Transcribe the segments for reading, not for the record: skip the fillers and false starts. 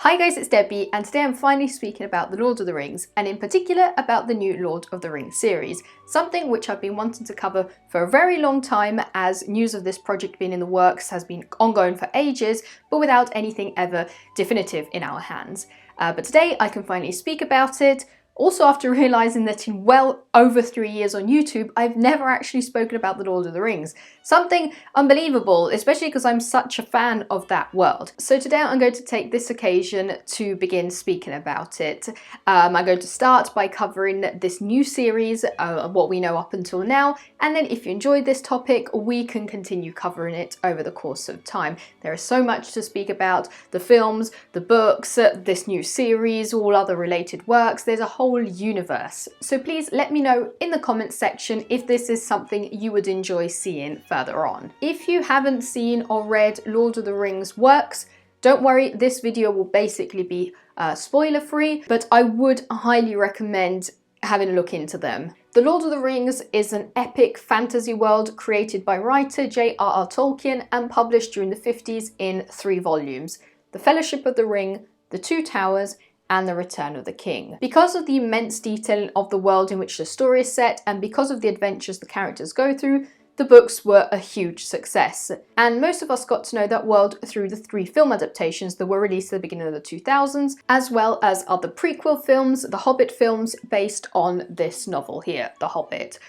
Hi guys, it's Debbie, and today I'm finally speaking about The Lord of the Rings, and in particular about the new Lord of the Rings series, something which I've been wanting to cover for a very long time, as news of this project being in the works has been ongoing for ages, but without anything ever definitive in our hands. But today I can finally speak about it. Also, after realising that in well over 3 years on YouTube, I've never actually spoken about The Lord of the Rings. Something unbelievable, especially because I'm such a fan of that world. So today I'm going to take this occasion to begin speaking about it. I'm going to start by covering this new series, what we know up until now, and then if you enjoyed this topic, we can continue covering it over the course of time. There is so much to speak about: the films, the books, this new series, all other related works. There's a whole universe. So please let me know in the comments section if this is something you would enjoy seeing further on. If you haven't seen or read Lord of the Rings works, don't worry, this video will basically be spoiler free, but I would highly recommend having a look into them. The Lord of the Rings is an epic fantasy world created by writer J.R.R. Tolkien and published during the 50s in 3 volumes: The Fellowship of the Ring, The Two Towers, and The Return of the King. Because of the immense detailing of the world in which the story is set, and because of the adventures the characters go through, the books were a huge success. And most of us got to know that world through the 3 film adaptations that were released at the beginning of the 2000s, as well as other prequel films, the Hobbit films, based on this novel here, The Hobbit.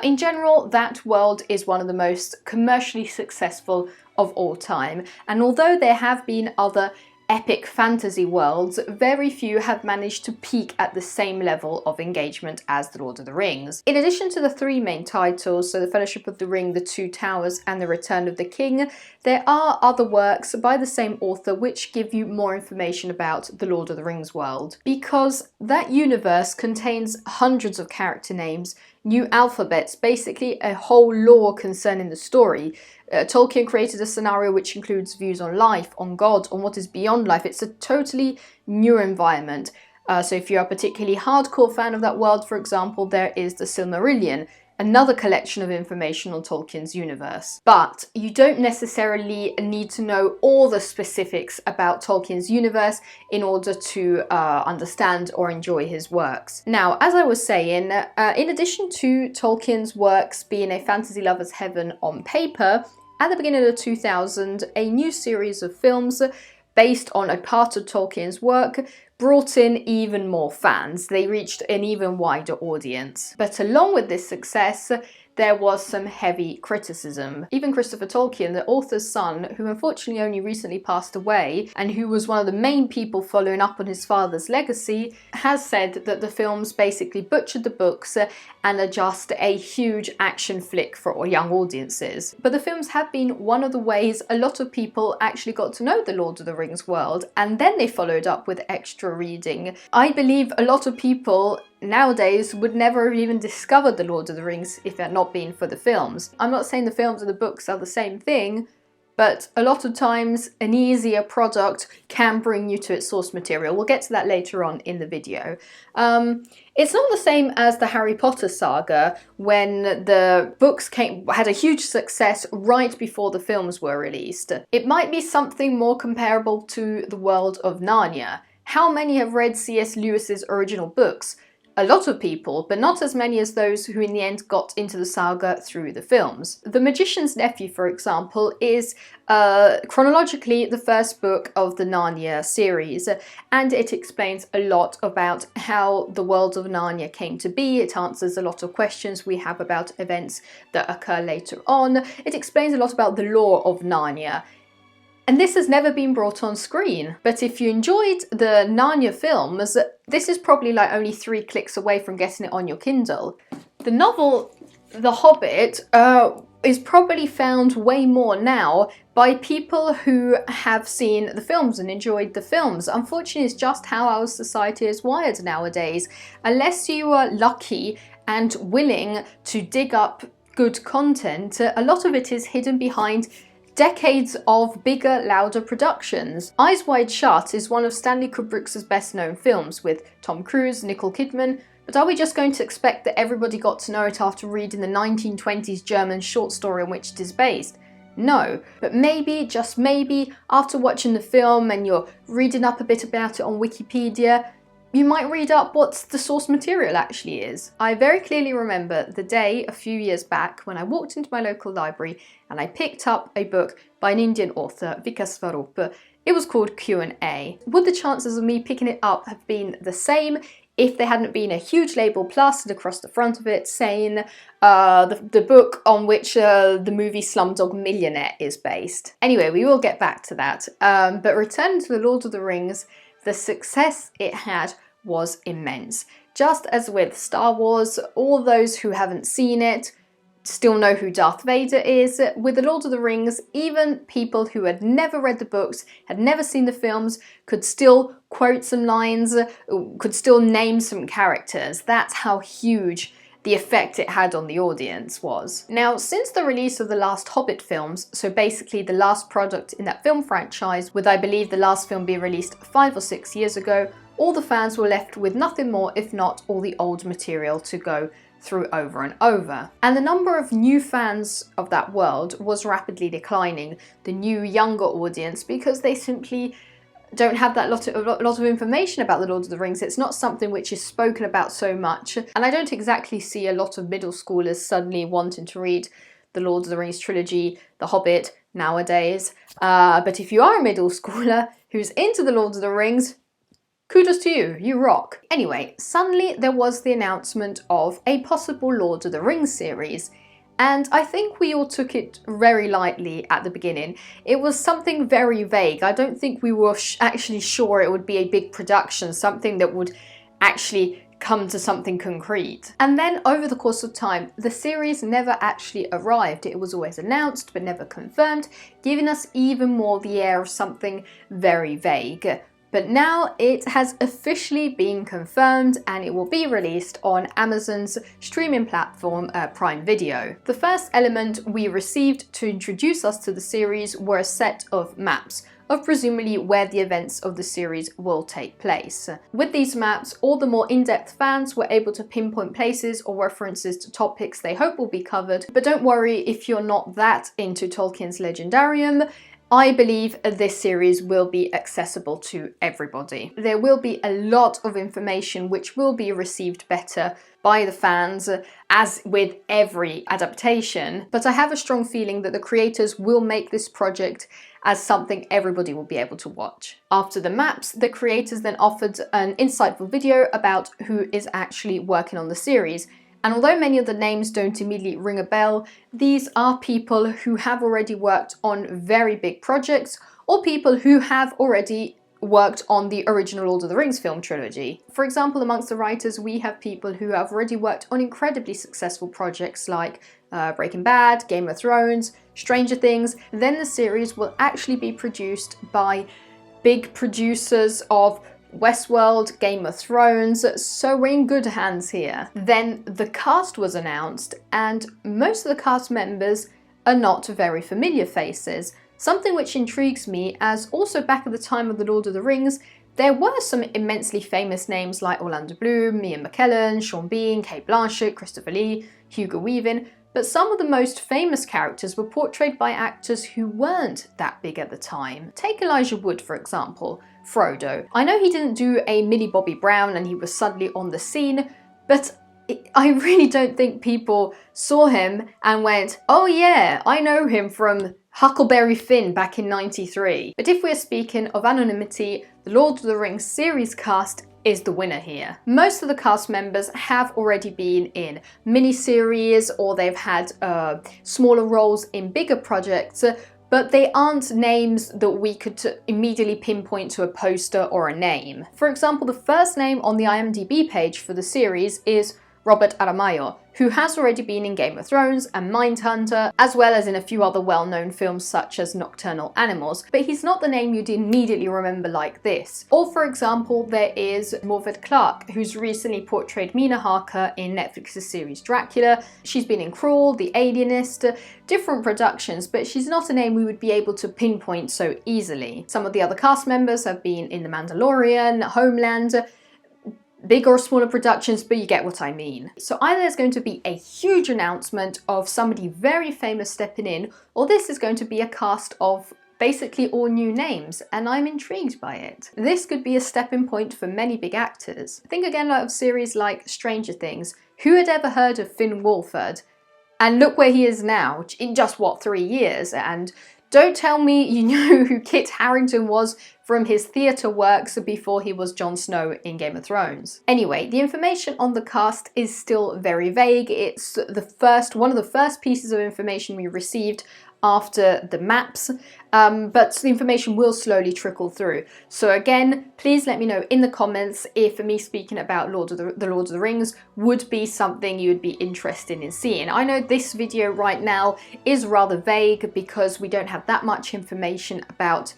In general, that world is one of the most commercially successful of all time, and although there have been other epic fantasy worlds, very few have managed to peak at the same level of engagement as The Lord of the Rings. In addition to the 3 main titles, so The Fellowship of the Ring, The Two Towers, and The Return of the King, there are other works by the same author which give you more information about the Lord of the Rings world. Because that universe contains hundreds of character names, new alphabets, basically a whole lore concerning the story. Tolkien created a scenario which includes views on life, on God, on what is beyond life. It's a totally new environment. So if you're a particularly hardcore fan of that world, for example, there is the Silmarillion, another collection of information on Tolkien's universe. But you don't necessarily need to know all the specifics about Tolkien's universe in order to understand or enjoy his works. Now, as I was saying, in addition to Tolkien's works being a fantasy lover's heaven on paper, at the beginning of 2000, a new series of films based on a part of Tolkien's work brought in even more fans. They reached an even wider audience. But along with this success, there was some heavy criticism. Even Christopher Tolkien, the author's son, who unfortunately only recently passed away, and who was one of the main people following up on his father's legacy, has said that the films basically butchered the books and are just a huge action flick for young audiences. But the films have been one of the ways a lot of people actually got to know the Lord of the Rings world, and then they followed up with extra reading. I believe a lot of people nowadays would never have even discovered the Lord of the Rings if it had not been for the films. I'm not saying the films and the books are the same thing, but a lot of times an easier product can bring you to its source material. We'll get to that later on in the video. It's not the same as the Harry Potter saga, when the books had a huge success right before the films were released. It might be something more comparable to the world of Narnia. How many have read C.S. Lewis's original books? A lot of people, but not as many as those who in the end got into the saga through the films. The Magician's Nephew, for example, is chronologically the first book of the Narnia series, and it explains a lot about how the world of Narnia came to be. It answers a lot of questions we have about events that occur later on. It explains a lot about the lore of Narnia. And this has never been brought on screen. But if you enjoyed the Narnia films, this is probably like only 3 clicks away from getting it on your Kindle. The novel, The Hobbit, is probably found way more now by people who have seen the films and enjoyed the films. Unfortunately, it's just how our society is wired nowadays. Unless you are lucky and willing to dig up good content, a lot of it is hidden behind decades of bigger, louder productions. Eyes Wide Shut is one of Stanley Kubrick's best known films, with Tom Cruise, Nicole Kidman, but are we just going to expect that everybody got to know it after reading the 1920s German short story on which it is based? No, but maybe, just maybe, after watching the film and you're reading up a bit about it on Wikipedia, you might read up what the source material actually is. I very clearly remember the day a few years back when I walked into my local library and I picked up a book by an Indian author, Vikas Swarup. It was called Q&A. Would the chances of me picking it up have been the same if there hadn't been a huge label plastered across the front of it saying the book on which the movie Slumdog Millionaire is based? Anyway, we will get back to that. But returning to The Lord of the Rings, the success it had was immense. Just as with Star Wars, all those who haven't seen it still know who Darth Vader is. With The Lord of the Rings, even people who had never read the books, had never seen the films, could still quote some lines, could still name some characters. That's how huge the effect it had on the audience was. Now, since the release of the last Hobbit films, so basically the last product in that film franchise, with I believe the last film being released 5 or 6 years ago, all the fans were left with nothing more if not all the old material to go through over and over. And the number of new fans of that world was rapidly declining, the new younger audience, because they simply don't have that lot of information about the Lord of the Rings. It's not something which is spoken about so much, and I don't exactly see a lot of middle schoolers suddenly wanting to read the Lord of the Rings trilogy, The Hobbit, nowadays. But if you are a middle schooler who's into the Lord of the Rings, kudos to you, you rock. Anyway, suddenly there was the announcement of a possible Lord of the Rings series, and I think we all took it very lightly at the beginning. It was something very vague. I don't think we were actually sure it would be a big production, something that would actually come to something concrete. And then over the course of time, the series never actually arrived. It was always announced but never confirmed, giving us even more the air of something very vague. But now it has officially been confirmed and it will be released on Amazon's streaming platform Prime Video. The first element we received to introduce us to the series were a set of maps of presumably where the events of the series will take place. With these maps, all the more in-depth fans were able to pinpoint places or references to topics they hope will be covered. But don't worry if you're not that into Tolkien's Legendarium. I believe this series will be accessible to everybody. There will be a lot of information which will be received better by the fans, as with every adaptation, but I have a strong feeling that the creators will make this project as something everybody will be able to watch. After the maps, the creators then offered an insightful video about who is actually working on the series. And although many of the names don't immediately ring a bell, these are people who have already worked on very big projects, or people who have already worked on the original Lord of the Rings film trilogy. For example, amongst the writers, we have people who have already worked on incredibly successful projects like Breaking Bad, Game of Thrones, Stranger Things. Then the series will actually be produced by big producers of Westworld, Game of Thrones, so we're in good hands here. Then the cast was announced, and most of the cast members are not very familiar faces, something which intrigues me, as also back at the time of The Lord of the Rings, there were some immensely famous names like Orlando Bloom, Ian McKellen, Sean Bean, Cate Blanchett, Christopher Lee, Hugo Weaving, but some of the most famous characters were portrayed by actors who weren't that big at the time. Take Elijah Wood, for example, Frodo. I know he didn't do a Millie Bobby Brown and he was suddenly on the scene, but I really don't think people saw him and went, oh yeah, I know him from Huckleberry Finn back in '93. But if we're speaking of anonymity, the Lord of the Rings series cast is the winner here. Most of the cast members have already been in miniseries or they've had smaller roles in bigger projects, but they aren't names that we could immediately pinpoint to a poster or a name. For example, the first name on the IMDb page for the series is Robert Aramayo, who has already been in Game of Thrones and Mindhunter, as well as in a few other well-known films such as Nocturnal Animals, but he's not the name you'd immediately remember like this. Or for example, there is Morvet Clark, who's recently portrayed Mina Harker in Netflix's series Dracula. She's been in Crawl, The Alienist, different productions, but she's not a name we would be able to pinpoint so easily. Some of the other cast members have been in The Mandalorian, Homeland. bigger or smaller productions, but you get what I mean. So either there's going to be a huge announcement of somebody very famous stepping in, or this is going to be a cast of basically all new names, and I'm intrigued by it. This could be a stepping point for many big actors. Think again of series like Stranger Things. Who had ever heard of Finn Wolfhard? And look where he is now, in just what, 3 years? And don't tell me you knew who Kit Harington was from his theatre works before he was Jon Snow in Game of Thrones. Anyway, the information on the cast is still very vague. It's one of the first pieces of information we received after the maps, but the information will slowly trickle through. So again, please let me know in the comments if me speaking about the Lord of the Rings would be something you would be interested in seeing. I know this video right now is rather vague because we don't have that much information about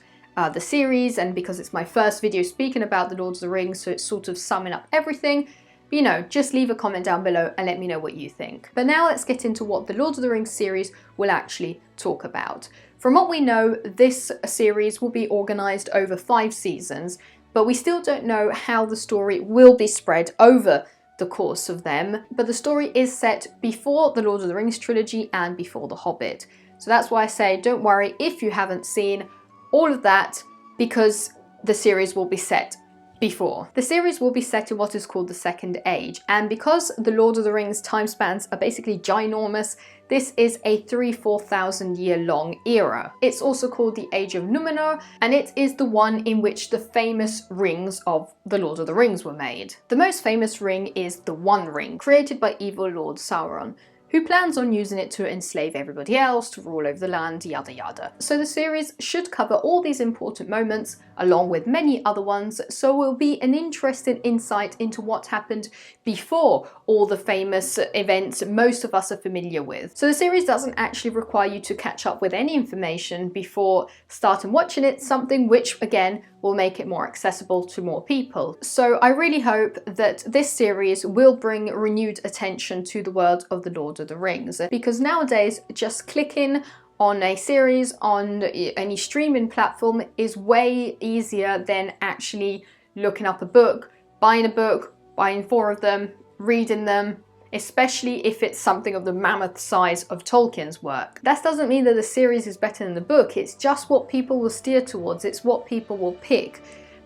the series, and because it's my first video speaking about the Lord of the Rings, so it's sort of summing up everything. You know, just leave a comment down below and let me know what you think. But now let's get into what the Lord of the Rings series will actually talk about. From what we know, this series will be organised over 5 seasons, but we still don't know how the story will be spread over the course of them. But the story is set before the Lord of the Rings trilogy and before The Hobbit. So that's why I say don't worry if you haven't seen all of that, because the series will be set before. The series will be set in what is called the Second Age, and because the Lord of the Rings time spans are basically ginormous, this is a 3,000–4,000 year long era. It's also called the Age of Numenor, and it is the one in which the famous rings of the Lord of the Rings were made. The most famous ring is the One Ring, created by evil Lord Sauron, who plans on using it to enslave everybody else, to rule over the land, yada yada. So the series should cover all these important moments, along with many other ones, so it will be an interesting insight into what happened before all the famous events most of us are familiar with. So the series doesn't actually require you to catch up with any information before starting watching it, something which, again, will make it more accessible to more people. So I really hope that this series will bring renewed attention to the world of the Lord of the Rings, because nowadays just clicking on a series on any streaming platform is way easier than actually looking up a book, buying 4 of them, reading them, especially if it's something of the mammoth size of Tolkien's work. That doesn't mean that the series is better than the book, it's just what people will steer towards, it's what people will pick.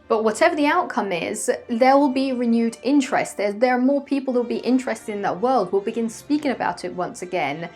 But whatever the outcome is, there will be renewed interest. There are more people that will be interested in that world, will begin speaking about it once again,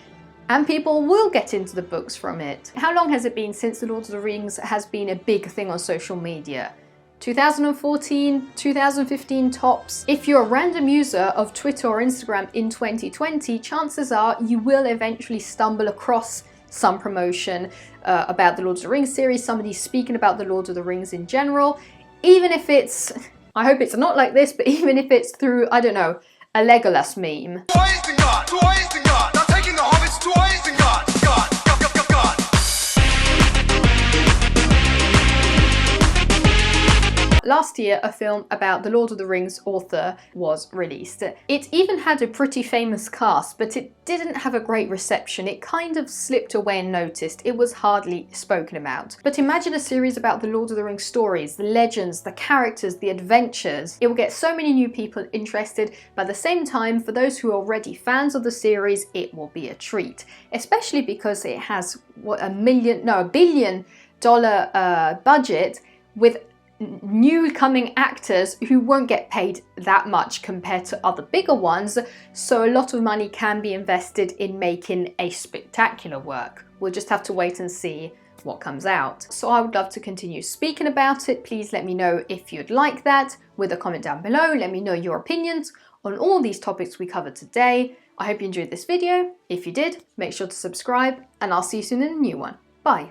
and people will get into the books from it. How long has it been since The Lord of the Rings has been a big thing on social media? 2014, 2015 tops. If you're a random user of Twitter or Instagram in 2020, chances are you will eventually stumble across some promotion about the Lord of the Rings series, somebody speaking about the Lord of the Rings in general, even if it's, I hope it's not like this, but even if it's through, I don't know, a Legolas meme. To Isengard, not taking the hobbits to Isengard. Last year, a film about the Lord of the Rings author was released. It even had a pretty famous cast, but it didn't have a great reception. It kind of slipped away unnoticed. It was hardly spoken about. But imagine a series about the Lord of the Rings stories, the legends, the characters, the adventures. It will get so many new people interested, but at the same time, for those who are already fans of the series, it will be a treat. Especially because it has, what, $1 billion budget with new coming actors who won't get paid that much compared to other bigger ones, so a lot of money can be invested in making a spectacular work. We'll just have to wait and see what comes out. So I would love to continue speaking about it. Please let me know if you'd like that with a comment down below. Let me know your opinions on all these topics we covered today. I hope you enjoyed this video. If you did, make sure to subscribe, and I'll see you soon in a new one. Bye.